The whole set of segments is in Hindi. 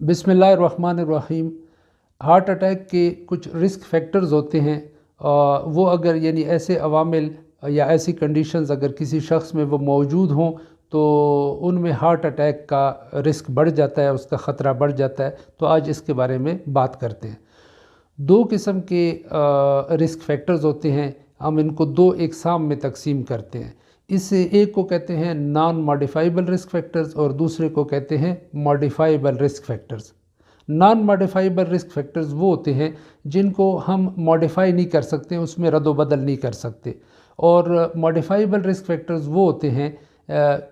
बिस्मिल्लाहिर्रहमानिर्रहीम। हार्ट अटैक के कुछ रिस्क फैक्टर्स होते हैं। वो अगर यानी ऐसे अवामिल या ऐसी कंडीशंस अगर किसी शख्स में वो मौजूद हों तो उनमें हार्ट अटैक का रिस्क बढ़ जाता है, उसका ख़तरा बढ़ जाता है। तो आज इसके बारे में बात करते हैं। दो किस्म के रिस्क फैक्टर्स होते हैं, हम इनको दो एकसाम में तकसीम करते हैं। इससे एक को कहते हैं नॉन मॉडिफाइबल रिस्क फैक्टर्स और दूसरे को कहते हैं modifiable risk factors. Non modifiable risk factors वो होते हैं जिनको हम मॉडिफाई नहीं कर सकते, उसमें रद्द-बदल नहीं कर सकते। और मॉडिफाइबल रिस्क फैक्टर्स वो होते हैं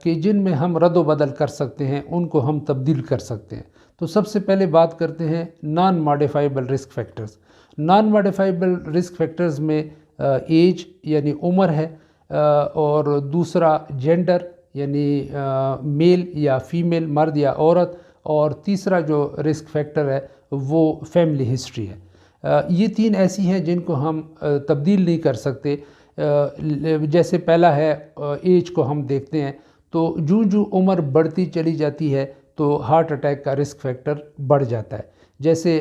कि जिनमें हम रद्द-बदल कर सकते हैं, उनको हम तब्दील कर सकते हैं। तो सबसे पहले बात करते हैं non modifiable risk factors. Non modifiable risk factors में एज यानी उम्र है, और दूसरा जेंडर यानी मेल या फीमेल, मर्द या औरत, और तीसरा जो रिस्क फैक्टर है वो फैमिली हिस्ट्री है। ये तीन ऐसी हैं जिनको हम तब्दील नहीं कर सकते। जैसे पहला है एज को हम देखते हैं तो जूँ उम्र बढ़ती चली जाती है तो हार्ट अटैक का रिस्क फैक्टर बढ़ जाता है। जैसे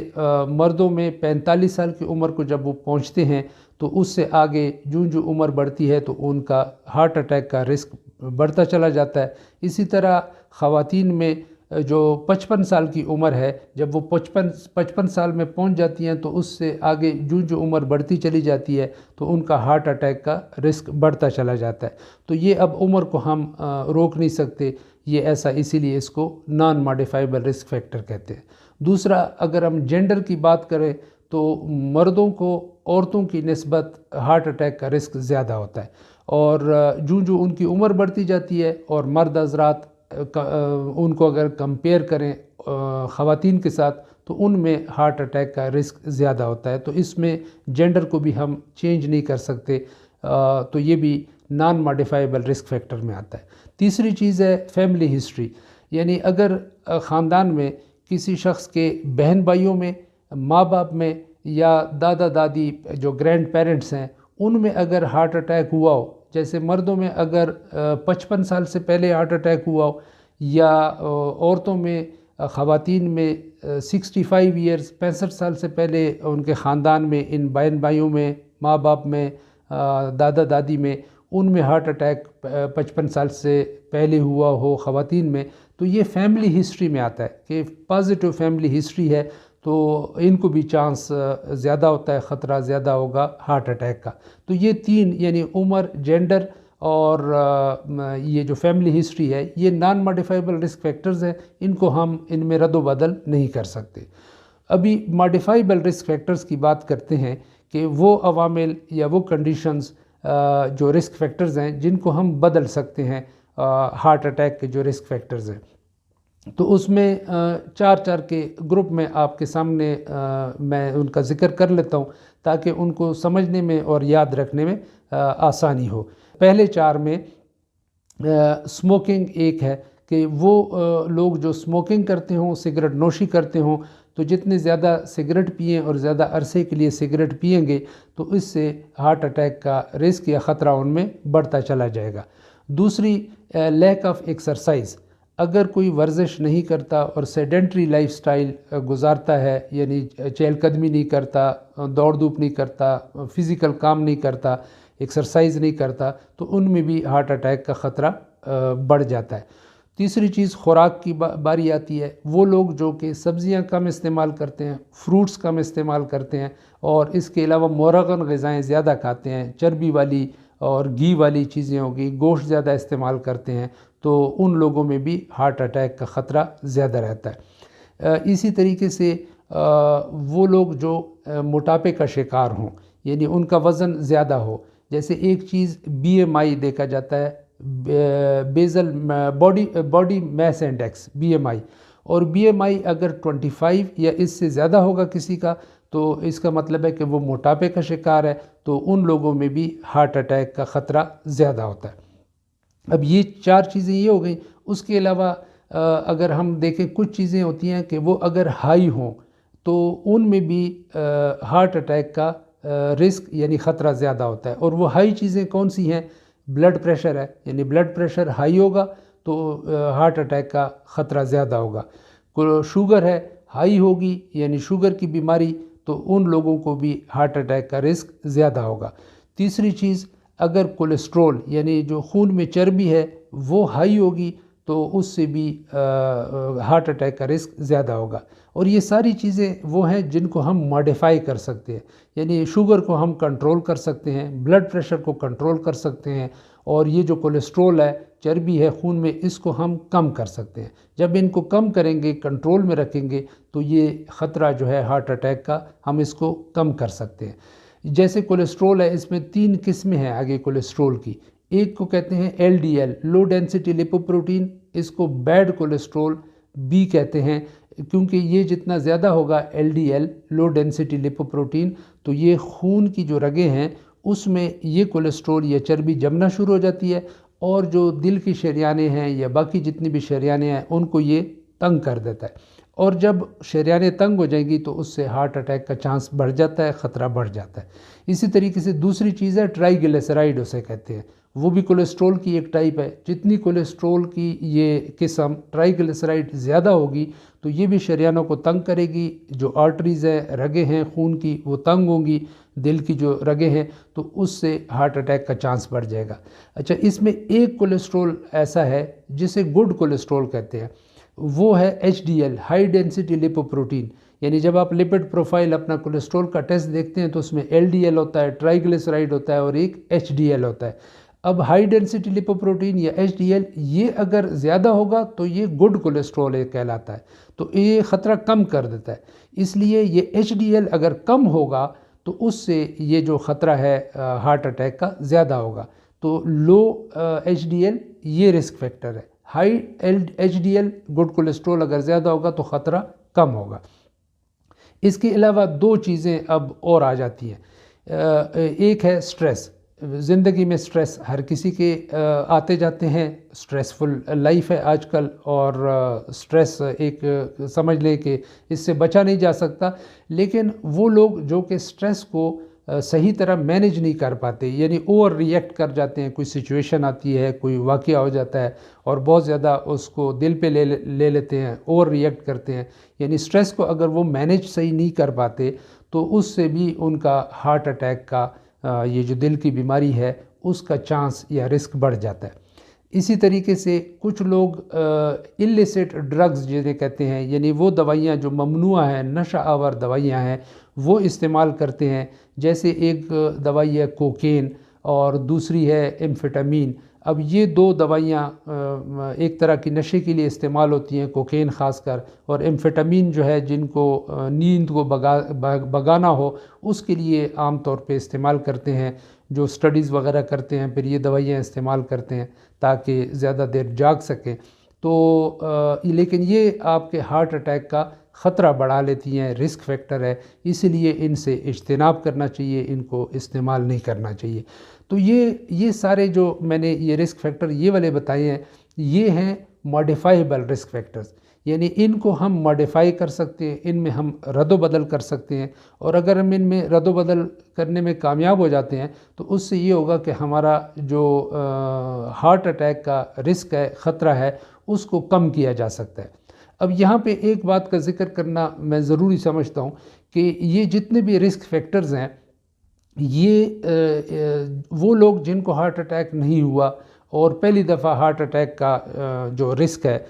मर्दों में 45 साल की उम्र को जब वो पहुंचते हैं तो उससे आगे जूँ उम्र बढ़ती है तो उनका हार्ट अटैक का रिस्क बढ़ता चला जाता है। इसी तरह ख़वातीन में जो 55 साल की उम्र है, जब वो 55 साल में पहुंच जाती हैं तो उससे आगे जूँ उम्र बढ़ती चली जाती है तो उनका हार्ट अटैक का रिस्क बढ़ता चला जाता है। तो ये अब उम्र को हम रोक नहीं सकते, ये ऐसा इसीलिए इसको नॉन मॉडिफाइबल रिस्क फैक्टर कहते हैं। दूसरा, अगर हम जेंडर की बात करें तो मर्दों को औरतों की निस्बत हार्ट अटैक का रिस्क ज़्यादा होता है। और जूँ उनकी उम्र बढ़ती जाती है और मर्द हज़रात उनको अगर कंपेयर करें ख़वातीन के साथ तो उनमें हार्ट अटैक का रिस्क ज़्यादा होता है। तो इसमें जेंडर को भी हम चेंज नहीं कर सकते, तो ये भी नॉन मॉडिफाइबल रिस्क फैक्टर में आता है। तीसरी चीज़ है फैमिली हिस्ट्री, यानी अगर ख़ानदान में किसी शख्स के बहन भाइयों में, माँ बाप में या दादा दादी जो ग्रैंड पेरेंट्स हैं उनमें अगर हार्ट अटैक हुआ हो, जैसे मर्दों में अगर 55 साल से पहले हार्ट अटैक हुआ हो, या औरतों में ख़वातीन में 65 ईयर्स 65 साल से पहले उनके ख़ानदान में, इन बहन भाइयों में, माँ बाप में, दादा दादी में, उनमें हार्ट अटैक 55 साल से पहले हुआ हो ख़वातीन में, तो ये फैमिली हिस्ट्री में आता है कि पॉजिटिव फैमिली हिस्ट्री है तो इनको भी चांस ज़्यादा होता है, ख़तरा ज़्यादा होगा हार्ट अटैक का। तो ये तीन यानी उम्र, जेंडर और ये जो फैमिली हिस्ट्री है, ये नॉन मॉडिफाइबल रिस्क फैक्टर्स हैं, इनको हम इनमें रद्द-बदल नहीं कर सकते। अभी मॉडिफाइबल रिस्क फैक्टर्स की बात करते हैं कि वो अवामिल या वो कंडीशंस जो रिस्क फैक्टर्स हैं जिनको हम बदल सकते हैं, हार्ट अटैक के जो रिस्क फैक्टर्स हैं। तो उसमें चार चार के ग्रुप में आपके सामने मैं उनका ज़िक्र कर लेता हूँ ताकि उनको समझने में और याद रखने में आसानी हो। पहले चार में स्मोकिंग एक है कि वो लोग जो स्मोकिंग करते हों, सिगरेट नोशी करते हों, तो जितने ज़्यादा सिगरेट पिएँ और ज़्यादा अरसे के लिए सिगरेट पिएंगे तो इससे हार्ट अटैक का रिस्क या ख़तरा उनमें बढ़ता चला जाएगा। दूसरी, लैक ऑफ एक्सरसाइज, अगर कोई वर्जिश नहीं करता और सेडेंट्री लाइफस्टाइल गुजारता है, यानी चहलकदमी नहीं करता, दौड़ धूप नहीं करता, फ़िज़िकल काम नहीं करता, एक्सरसाइज नहीं करता, तो उनमें भी हार्ट अटैक का ख़तरा बढ़ जाता है। तीसरी चीज़, खुराक की बारी आती है। वो लोग जो कि सब्ज़ियाँ कम इस्तेमाल करते हैं, फ्रूट्स कम इस्तेमाल करते हैं और इसके अलावा मुरगन ग़िज़ाएँ ज़्यादा खाते हैं, चर्बी वाली और घी वाली चीज़ें होगी, गोश्त ज़्यादा इस्तेमाल करते हैं, तो उन लोगों में भी हार्ट अटैक का ख़तरा ज़्यादा रहता है। इसी तरीके से वो लोग जो मोटापे का शिकार हों, यानी उनका वज़न ज़्यादा हो, जैसे एक चीज़ BMI देखा जाता है, बेज़ल बॉडी मैस इंडेक्स BMI, और BMI अगर 25 या इससे ज़्यादा होगा किसी का तो इसका मतलब है कि वो मोटापे का शिकार है, तो उन लोगों में भी हार्ट अटैक का ख़तरा ज़्यादा होता है। अब ये चार चीज़ें ये हो गई। उसके अलावा अगर हम देखें, कुछ चीज़ें होती हैं कि वो अगर हाई हों तो उनमें भी हार्ट अटैक का रिस्क यानी ख़तरा ज़्यादा होता है। और वो हाई चीज़ें कौन सी हैं? ब्लड प्रेशर है, यानी ब्लड प्रेशर हाई होगा तो हार्ट अटैक का ख़तरा ज़्यादा होगा। शुगर है, हाई होगी यानी शुगर की बीमारी, तो उन लोगों को भी हार्ट अटैक का रिस्क ज़्यादा होगा। तीसरी चीज़, अगर कोलेस्ट्रॉल यानी जो खून में चर्बी है वो हाई होगी तो उससे भी हार्ट अटैक का रिस्क ज़्यादा होगा। और ये सारी चीज़ें वो हैं जिनको हम मॉडिफाई कर सकते हैं, यानी शुगर को हम कंट्रोल कर सकते हैं, ब्लड प्रेशर को कंट्रोल कर सकते हैं, और ये जो कोलेस्ट्रॉल है, चर्बी है खून में, इसको हम कम कर सकते हैं। जब इनको कम करेंगे, कंट्रोल में रखेंगे, तो ये ख़तरा जो है हार्ट अटैक का, हम इसको कम कर सकते हैं। जैसे कोलेस्ट्रॉल है, इसमें 3 किस्में हैं आगे कोलेस्ट्रॉल की। एक को कहते हैं LDL, लो डेंसिटी लिपोप्रोटीन, इसको बैड कोलेस्ट्रॉल बी कहते हैं, क्योंकि ये जितना ज़्यादा होगा LDL, लो डेंसिटी लिपोप्रोटीन, तो ये खून की जो रगें हैं उसमें ये कोलेस्ट्रॉल या चर्बी जमना शुरू हो जाती है, और जो दिल की शरियानें हैं या बाकी जितनी भी शरियानें हैं उनको ये तंग कर देता है, और जब शरियानें तंग हो जाएंगी तो उससे हार्ट अटैक का चांस बढ़ जाता है, ख़तरा बढ़ जाता है। इसी तरीके से दूसरी चीज़ है ट्राइग्लिसराइड, उसे कहते हैं, वो भी कोलेस्ट्रॉल की एक टाइप है। जितनी कोलेस्ट्रॉल की ये किस्म ट्राइग्लिसराइड ज़्यादा होगी तो ये भी शरियानों को तंग करेगी, जो आर्टरीज़ हैं, रगें हैं खून की, वो तंग होंगी, दिल की जो रगें हैं, तो उससे हार्ट अटैक का चांस बढ़ जाएगा। अच्छा, इसमें एक कोलेस्ट्रॉल ऐसा है जिसे गुड कोलेस्ट्रॉल कहते हैं, वो है HDL, हाई डेंसिटी लिपोप्रोटीन। यानी जब आप लिपिड प्रोफाइल अपना कोलेस्ट्रॉल का टेस्ट देखते हैं तो उसमें LDL होता है, ट्राइग्लिसराइड होता है, और एक HDL होता है। अब हाई डेंसिटी लिपोप्रोटीन या HDL ये अगर ज़्यादा होगा तो ये गुड कोलेस्ट्रॉल कहलाता है, तो ये ख़तरा कम कर देता है। इसलिए ये HDL अगर कम होगा तो उससे ये जो ख़तरा है हार्ट अटैक का ज़्यादा होगा। तो लो HDL ये रिस्क फैक्टर है, हाई HDL गुड कोलेस्ट्रॉल अगर ज़्यादा होगा तो ख़तरा कम होगा। इसके अलावा 2 चीज़ें अब और आ जाती हैं। एक है स्ट्रेस। ज़िंदगी में स्ट्रेस हर किसी के आते जाते हैं, स्ट्रेसफुल लाइफ है आजकल, और स्ट्रेस एक समझ लें कि इससे बचा नहीं जा सकता। लेकिन वो लोग जो कि स्ट्रेस को सही तरह मैनेज नहीं कर पाते, यानी ओवर रिएक्ट कर जाते हैं, कोई सिचुएशन आती है, कोई वाक़या हो जाता है और बहुत ज़्यादा उसको दिल पे ले लेते हैं, ओवर रिएक्ट करते हैं, यानी स्ट्रेस को अगर वो मैनेज सही नहीं कर पाते तो उससे भी उनका हार्ट अटैक का ये जो दिल की बीमारी है उसका चांस या रिस्क बढ़ जाता है। इसी तरीके से कुछ लोग इल्लिसिट ड्रग्स जिन्हें कहते हैं, यानी वो दवाइयाँ जो ममनुआ हैं, नशा आवर दवाइयाँ हैं, वो इस्तेमाल करते हैं। जैसे एक दवाई है कोकेन और दूसरी है एम्फेटामीन। अब ये 2 दवाइयाँ एक तरह की नशे के लिए इस्तेमाल होती हैं, कोकेन ख़ासकर, और एम्फेटामीन जो है जिनको नींद को भगाना हो उसके लिए आम तौर पे इस्तेमाल करते हैं। जो स्टडीज़ वगैरह करते हैं फिर ये दवाइयाँ इस्तेमाल करते हैं ताकि ज़्यादा देर जाग सकें। तो लेकिन ये आपके हार्ट अटैक का ख़तरा बढ़ा लेती हैं, रिस्क फैक्टर है, इसलिए इनसे इज्तनाब करना चाहिए, इनको इस्तेमाल नहीं करना चाहिए। तो ये सारे जो मैंने ये रिस्क फैक्टर ये वाले बताए हैं, ये हैं मॉडिफाइबल रिस्क फैक्टर्स, यानी इनको हम मॉडिफाई कर सकते हैं, इनमें हम रद्द-बदल कर सकते हैं, और अगर हम इनमें रद्द-बदल करने में कामयाब हो जाते हैं तो उससे ये होगा कि हमारा जो हार्ट अटैक का रिस्क है, ख़तरा है, उसको कम किया जा सकता है। अब यहाँ पे एक बात का ज़िक्र करना मैं ज़रूरी समझता हूँ कि ये जितने भी रिस्क फैक्टर्स हैं, ये वो लोग जिनको हार्ट अटैक नहीं हुआ और पहली दफ़ा हार्ट अटैक का जो रिस्क है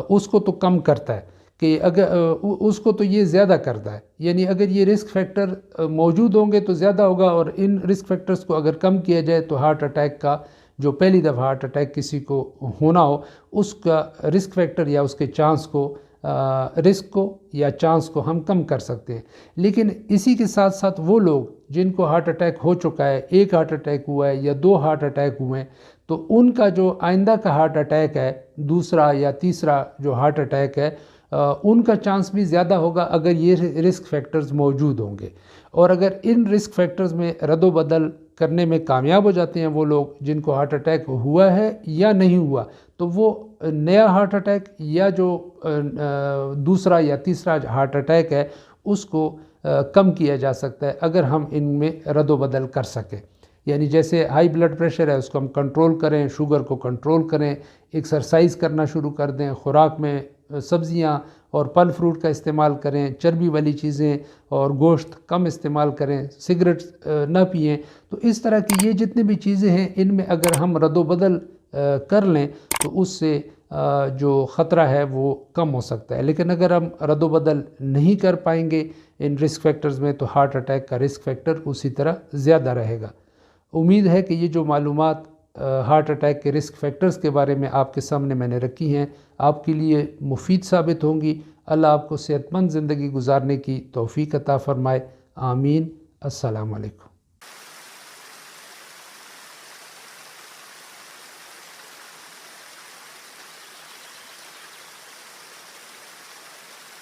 उसको तो कम करता है, कि अगर उसको तो ये ज़्यादा करता है, यानी अगर ये रिस्क फैक्टर मौजूद होंगे तो ज़्यादा होगा, और इन रिस्क फैक्टर्स को अगर कम किया जाए तो हार्ट अटैक का जो पहली दफ़ा हार्ट अटैक किसी को होना हो उसका रिस्क फैक्टर या उसके चांस को रिस्क को या चांस को हम कम कर सकते हैं। लेकिन इसी के साथ साथ वो लोग जिनको हार्ट अटैक हो चुका है, एक हार्ट अटैक हुआ है या 2 हार्ट अटैक हुए हैं, तो उनका जो आइंदा का हार्ट अटैक है, दूसरा या तीसरा जो हार्ट अटैक है, उनका चांस भी ज़्यादा होगा अगर ये रिस्क फैक्टर्स मौजूद होंगे। और अगर इन रिस्क फैक्टर्स में रद्द-बदल करने में कामयाब हो जाते हैं वो लोग जिनको हार्ट अटैक हुआ है या नहीं हुआ, तो वो नया हार्ट अटैक या जो दूसरा या तीसरा हार्ट अटैक है उसको कम किया जा सकता है अगर हम इनमें रद्द-बदल कर सकें। यानी जैसे हाई ब्लड प्रेशर है उसको हम कंट्रोल करें, शुगर को कंट्रोल करें, एक्सरसाइज करना शुरू कर दें, खुराक में सब्ज़ियाँ और फल फ्रूट का इस्तेमाल करें, चर्बी वाली चीज़ें और गोश्त कम इस्तेमाल करें, सिगरेट ना पिएं। तो इस तरह की ये जितनी भी चीज़ें हैं, इनमें अगर हम रद्दोबदल कर लें तो उससे जो ख़तरा है वो कम हो सकता है। लेकिन अगर हम रद्दोबदल नहीं कर पाएंगे इन रिस्क फैक्टर्स में, तो हार्ट अटैक का रिस्क फैक्टर उसी तरह ज़्यादा रहेगा। उम्मीद है कि ये जो मालूमात हार्ट अटैक के रिस्क फैक्टर्स के बारे में आपके सामने मैंने रखी हैं, आपके लिए मुफीद साबित होंगी। अल्लाह आपको सेहतमंद ज़िंदगी गुजारने की तौफ़ीक अता फ़रमाए। आमीन। अस्सलाम वालेकुम।